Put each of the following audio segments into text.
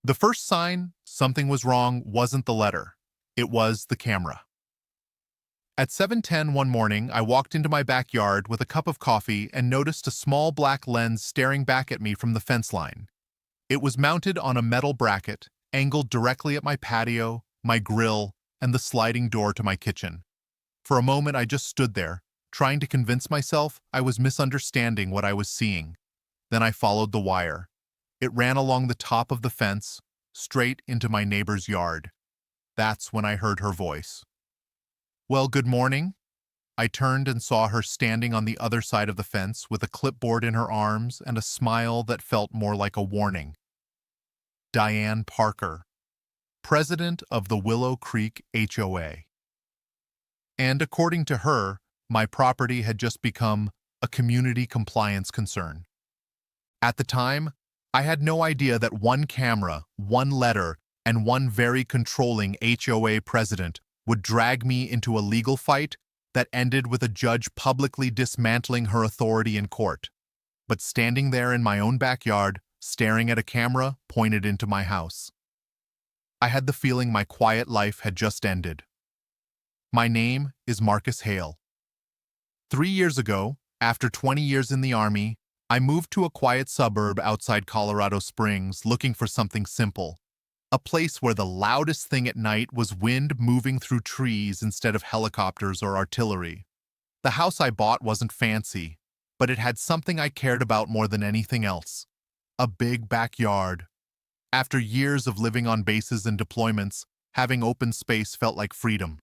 The first sign something was wrong wasn't the letter. It was the camera. At 7:10 one morning, I walked into my backyard with a cup of coffee and noticed a small black lens staring back at me from the fence line. It was mounted on a metal bracket, angled directly at my patio, my grill, and the sliding door to my kitchen. For a moment, I just stood there, trying to convince myself I was misunderstanding what I was seeing. Then I followed the wire. It ran along the top of the fence, straight into my neighbor's yard. That's when I heard her voice. "Well, good morning." I turned and saw her standing on the other side of the fence with a clipboard in her arms and a smile that felt more like a warning. Diane Parker, president of the Willow Creek HOA. And according to her, my property had just become a community compliance concern. At the time, I had no idea that one camera, one letter, and one very controlling HOA president would drag me into a legal fight that ended with a judge publicly dismantling her authority in court. But standing there in my own backyard, staring at a camera pointed into my house, I had the feeling my quiet life had just ended. My name is Marcus Hale. 3 years ago, after 20 years in the Army, I moved to a quiet suburb outside Colorado Springs looking for something simple. A place where the loudest thing at night was wind moving through trees instead of helicopters or artillery. The house I bought wasn't fancy, but it had something I cared about more than anything else: a big backyard. After years of living on bases and deployments, having open space felt like freedom.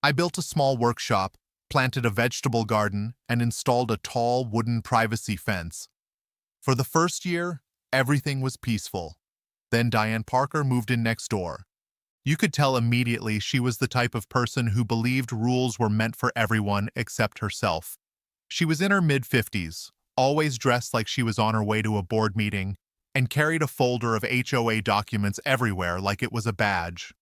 I built a small workshop, planted a vegetable garden, and installed a tall wooden privacy fence. For the first year, everything was peaceful. Then Diane Parker moved in next door. You could tell immediately she was the type of person who believed rules were meant for everyone except herself. She was in her mid-50s, always dressed like she was on her way to a board meeting, and carried a folder of HOA documents everywhere like it was a badge.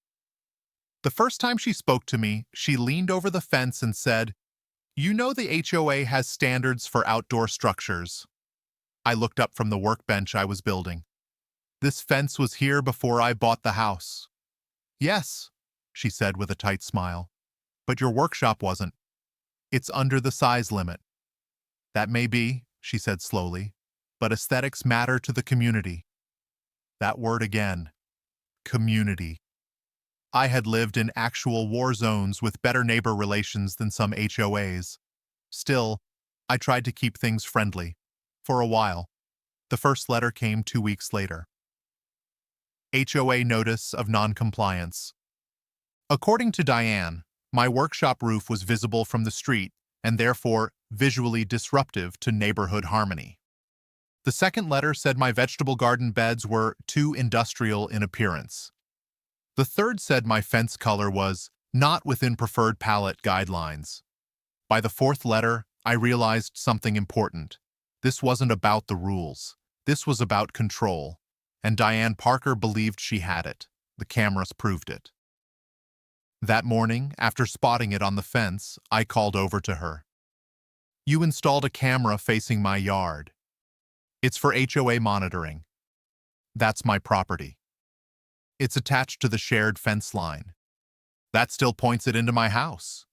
The first time she spoke to me, she leaned over the fence and said, "You know the HOA has standards for outdoor structures." I looked up from the workbench I was building. "This fence was here before I bought the house." "Yes," she said with a tight smile, "but your workshop wasn't. It's under the size limit." "That may be," she said slowly, "but aesthetics matter to the community." That word again. Community. I had lived in actual war zones with better neighbor relations than some HOAs. Still, I tried to keep things friendly. For a while. The first letter came 2 weeks later. HOA notice of non-compliance. According to Diane, my workshop roof was visible from the street and therefore visually disruptive to neighborhood harmony. The second letter said my vegetable garden beds were too industrial in appearance. The third said my fence color was not within preferred palette guidelines. By the fourth letter, I realized something important. This wasn't about the rules. This was about control. And Diane Parker believed she had it. The cameras proved it. That morning, after spotting it on the fence, I called over to her. "You installed a camera facing my yard. It's for HOA monitoring. That's my property. It's attached to the shared fence line. That still points it into my house."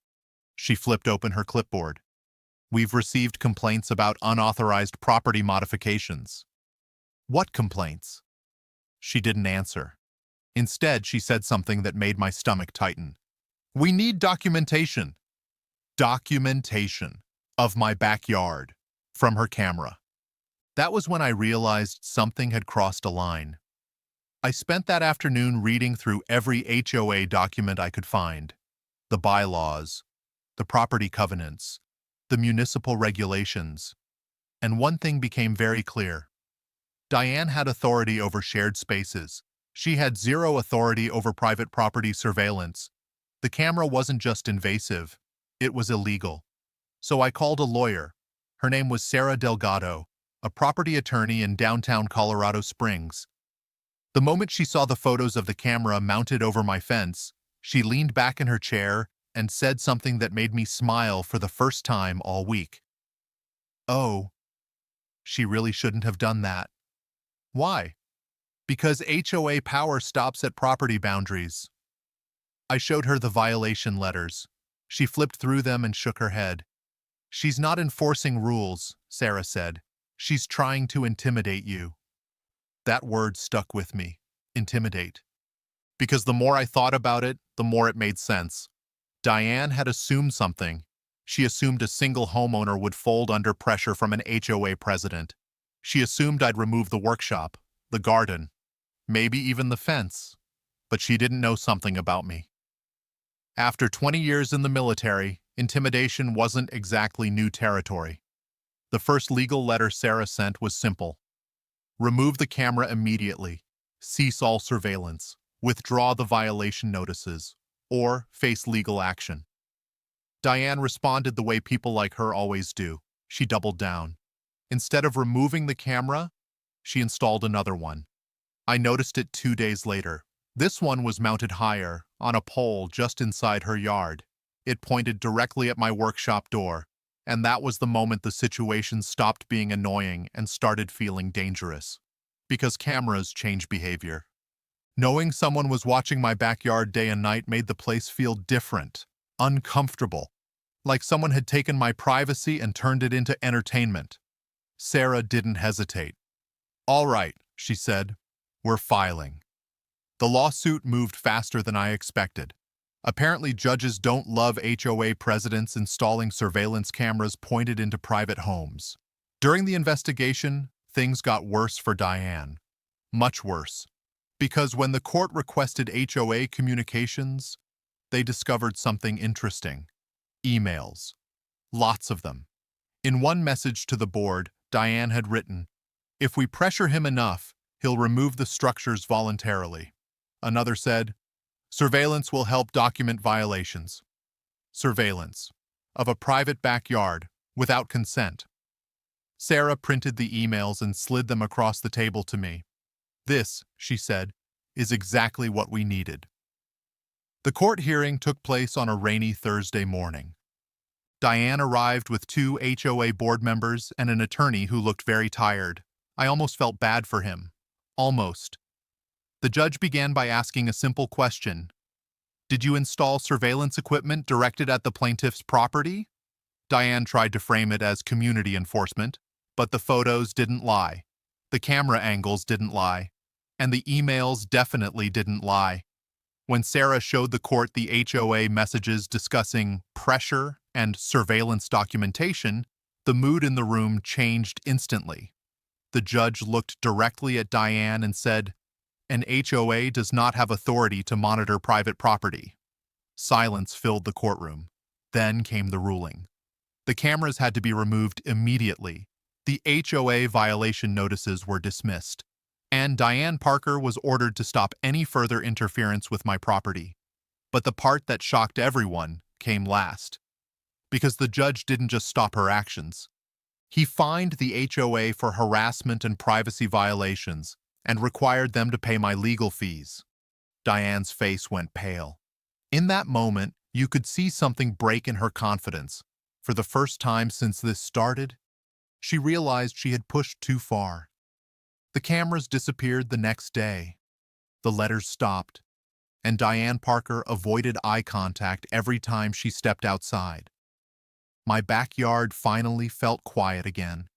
She flipped open her clipboard. "We've received complaints about unauthorized property modifications." "What complaints?" She didn't answer. Instead, she said something that made my stomach tighten. "We need documentation." Documentation of my backyard from her camera. That was when I realized something had crossed a line. I spent that afternoon reading through every HOA document I could find. The bylaws, the property covenants, the municipal regulations. And one thing became very clear. Diane had authority over shared spaces. She had zero authority over private property surveillance. The camera wasn't just invasive, it was illegal. So I called a lawyer. Her name was Sarah Delgado, a property attorney in downtown Colorado Springs. The moment she saw the photos of the camera mounted over my fence, she leaned back in her chair and said something that made me smile for the first time all week. "Oh, she really shouldn't have done that." "Why?" Because HOA power stops at property boundaries. I showed her the violation letters. She flipped through them and shook her head. She's not enforcing rules, Sarah said. She's trying to intimidate you. That word stuck with me. Intimidate. Because the more I thought about it, the more it made sense. Diane had assumed something. She assumed a single homeowner would fold under pressure from an HOA president. She assumed I'd remove the workshop, the garden, maybe even the fence. But she didn't know something about me. After 20 years in the military, intimidation wasn't exactly new territory. The first legal letter Sarah sent was simple. Remove the camera immediately. Cease all surveillance. Withdraw the violation notices. Or face legal action. Diane responded the way people like her always do. She doubled down. Instead of removing the camera, she installed another one. I noticed it 2 days later. This one was mounted higher, on a pole just inside her yard. It pointed directly at my workshop door, and that was the moment the situation stopped being annoying and started feeling dangerous. Because cameras change behavior. Knowing someone was watching my backyard day and night made the place feel different, uncomfortable, like someone had taken my privacy and turned it into entertainment. Sarah didn't hesitate. "All right," she said, "we're filing." The lawsuit moved faster than I expected. Apparently, judges don't love HOA presidents installing surveillance cameras pointed into private homes. During the investigation, things got worse for Diane. Much worse. Because when the court requested HOA communications, they discovered something interesting. Emails. Lots of them. In one message to the board, Diane had written, "If we pressure him enough, he'll remove the structures voluntarily." Another said, "Surveillance will help document violations." Surveillance. Of a private backyard, without consent. Sarah printed the emails and slid them across the table to me. "This," she said, "is exactly what we needed." The court hearing took place on a rainy Thursday morning. Diane arrived with 2 HOA board members and an attorney who looked very tired. I almost felt bad for him. Almost. The judge began by asking a simple question. "Did you install surveillance equipment directed at the plaintiff's property?" Diane tried to frame it as community enforcement, but the photos didn't lie. The camera angles didn't lie. And the emails definitely didn't lie. When Sarah showed the court the HOA messages discussing pressure and surveillance documentation, the mood in the room changed instantly. The judge looked directly at Diane and said, "An HOA does not have authority to monitor private property." Silence filled the courtroom. Then came the ruling. The cameras had to be removed immediately. The HOA violation notices were dismissed. And Diane Parker was ordered to stop any further interference with my property. But the part that shocked everyone came last. Because the judge didn't just stop her actions. He fined the HOA for harassment and privacy violations and required them to pay my legal fees. Diane's face went pale. In that moment, you could see something break in her confidence. For the first time since this started, she realized she had pushed too far. The cameras disappeared the next day. The letters stopped, and Diane Parker avoided eye contact every time she stepped outside. My backyard finally felt quiet again.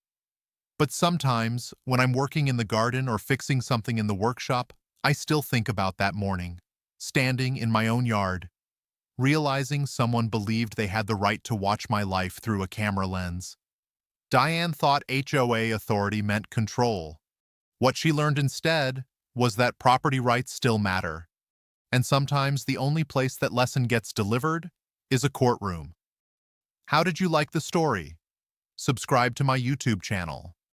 But sometimes, when I'm working in the garden or fixing something in the workshop, I still think about that morning, standing in my own yard, realizing someone believed they had the right to watch my life through a camera lens. Diane thought HOA authority meant control. What she learned instead was that property rights still matter. And sometimes the only place that lesson gets delivered is a courtroom. How did you like the story? Subscribe to my YouTube channel.